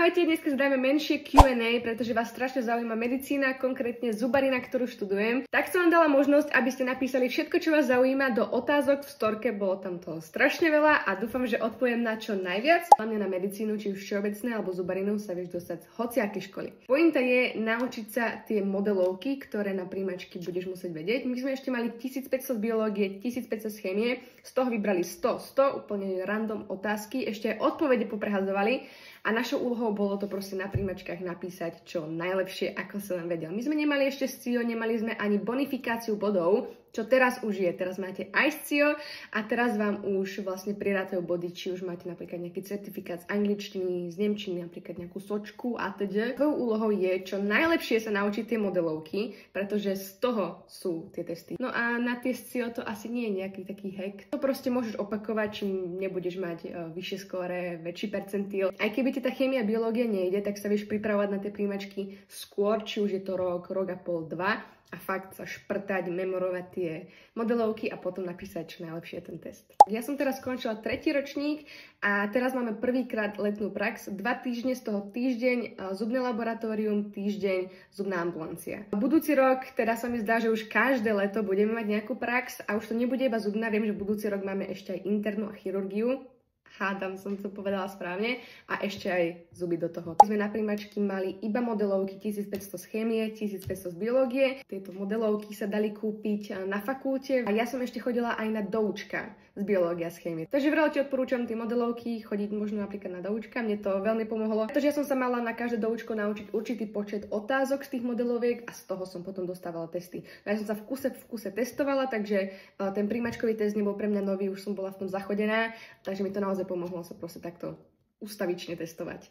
Ahojte, dneska zdáme menšie Q&A, pretože vás strašne zaujíma medicína, konkrétne zubarina, ktorú študujem. Tak som vám dala možnosť, aby ste napísali všetko, čo vás zaujíma do otázok v storke, bolo tam toho strašne veľa a dúfam, že odpoviem na čo najviac. Hlavne na medicínu, či už všeobecné alebo zubarinu sa vieš dostať z hociakej školy. Pointa je naučiť sa tie modelovky, ktoré na príjmačky budeš musieť vedieť. My sme ešte mali 1500 z biológie, 1500 z chémie, z toho vybrali 100 úplne random otázky, ešte aj odpovede poprehadzovali. A našou úlohou bolo to proste na príjmačkách napísať čo najlepšie, ako sa nám vedel. My sme nemali ešte SCIO, nemali sme ani bonifikáciu bodov, čo teraz už je. Teraz máte aj SCIO a teraz vám už vlastne prirátajú body, či už máte napríklad nejaký certifikát z angličtiny, z nemčiny, napríklad nejakú sočku a teda. Tvojou úlohou je čo najlepšie sa naučiť tie modelovky, pretože z toho sú tie testy. No a na tie SCIO to asi nie je nejaký taký hack. To proste môžeš opakovať, čím nebudeš mať vyššie skóre, väčší percentil. Aj keby ti tá chémia, biológia nejde, tak sa vieš pripravovať na tie príjmačky skôr, či už je to rok a pol, 2 a fakt sa šprtať, memorovať tie modelovky a potom napísať čo najlepšie ten test. Ja som teraz skončila 3. ročník a teraz máme prvýkrát letnú prax. 2 týždne, z toho týždeň zubné laboratórium, týždeň zubná ambulancia. Budúci rok teda sa mi zdá, že už každé leto budeme mať nejakú prax a už to nebude iba zubná. Viem, že budúci rok máme ešte aj internú a chirurgiu. Hádam, som to povedala správne. A ešte aj zuby do toho. My sme na príjmačky mali iba modelovky 1500 z chémie, 1500 z biológie. Tieto modelovky sa dali kúpiť na fakulte. A ja som ešte chodila aj na doučka z biológie a z chémie. Takže veľmi ti odporúčam tie modelovky, chodiť možno napríklad na doučka. Mne to veľmi pomohlo. Pretože ja som sa mala na každé doučko naučiť určitý počet otázok z tých modeloviek a z toho som potom dostávala testy. Ja som sa v kuse testovala, takže ten príjmačkový test nebol pre mňa nový, už som bola v tom zachodená, takže mi to naozaj pomohlo sa proste takto ustavične testovať.